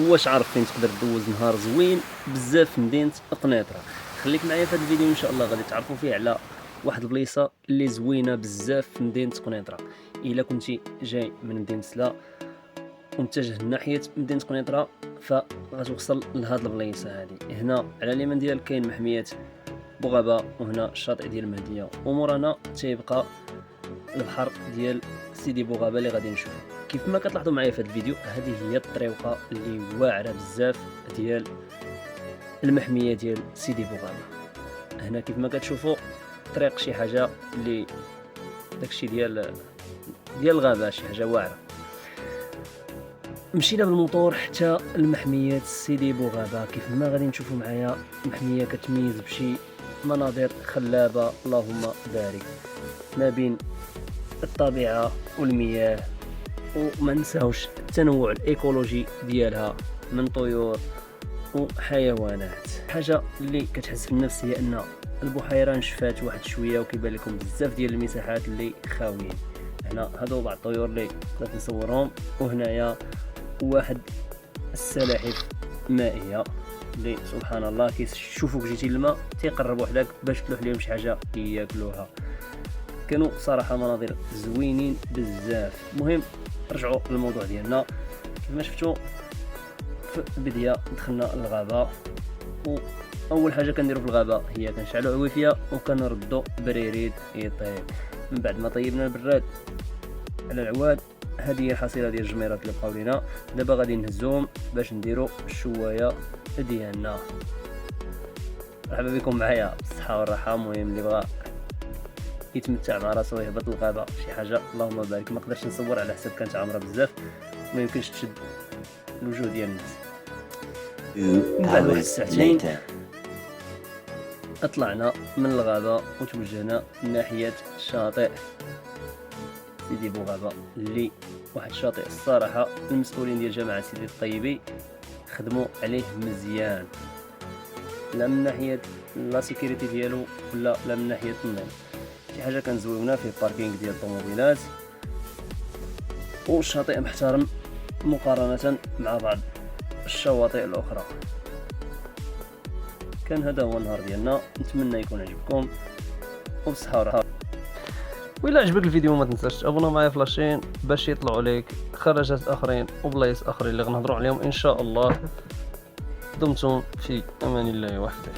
واش عارف فين تقدر دوز نهار زوين بزاف في مدينه قنيطره. خليك معايا في هذا الفيديو ان شاء الله غادي تعرفوا فيه على واحد البليصه اللي زوينه بزاف في مدينه قنيطره. الا كنتي جاي من مدينه سلا ومتجه ناحيه مدينه قنيطره فغتوصل لهاد البليصه هذه. هنا على اليمين ديالك كاين محميه بوغابه، وهنا الشاطئ ديال المهديه، ومورانا تيبقى البحر ديال سيدي بوغابه اللي غادي نشوفو. كيف ما كتلاحظوا معايا في هذا الفيديو، هذه هي الطريقه اللي واعره بزاف ديال المحميه ديال سيدي بوغابه. هنا كيف ما كتشوفوا طريق شي حاجه اللي داكشي ديال الغابه، شي حاجه واعره. مشينا بالموطور حتى المحميه سيدي بوغابه. كيف ما غادي نشوفوا معايا محميه كتميز بشي مناظر خلابه اللهم بارك ما بين الطبيعه والمياه، وما نساوش التنوع الايكولوجي ديالها من طيور وحيوانات. حاجه اللي كتحس في النفس هي ان البحيره نشفات واحد شويه وكيبان لكم بزاف ديال المساحات اللي خاويين. هنا هادو بعض الطيور اللي قدرت نصورهم، وهنايا واحد السلاحف مائيه اللي سبحان الله كيشوفوك جيتي للماء تيقربوا حداك باش تلوح لهم شي حاجه ياكلوها. كانوا صراحه مناظر زوينين بزاف. المهم رجعوا للموضوع ديالنا. كما شفتوا في البدايه دخلنا الغابه، واول حاجه كنديروا في الغابه هي كنشعلوا عويفيه وكنردوا بريريد يطيب. من بعد ما طيبنا البراد على العواد، هذه هي الحصيله ديال الجميرات اللي بقاو لينا. دابا غادي نهزوهم باش نديروا الشوايه ديالنا. مرحبا بكم معايا بالصحه والراحه. المهم اللي بغى يتمتع مع راسو يهبط للغابه شي حاجه اللهم بارك. ما قدرتش نصور على حساب كانت عامره بزاف، ما يمكنش تشد الوجوه ديال الناس. من بعد واحد الساعتين اطلعنا من الغابه وتوجهنا ناحيه شاطئ سيدي بوغابه، اللي واحد الشاطئ الصراحه المسؤولين ديال جامعه سيدي الطيبي خدموا عليه مزيان، لا من ناحيه لا سيكوريتي ديالو ولا لا من ناحيه النظام. شي حاجه كنزويونا فيه باركينغ ديال الطوموبيلات، والشاطئ محترم مقارنه مع بعض الشواطئ الاخرى. كان هذا هو النهار ديالنا، نتمنى يكون عجبكم وبصحه وراحه. وإلا عجبك الفيديو ما تنساش تابونا معايا في لاشين باش يطلعوا لك خرجات اخرين وبلايص اخرين اللي غنهضروا عليهم ان شاء الله. دمتم في امان الله وحده.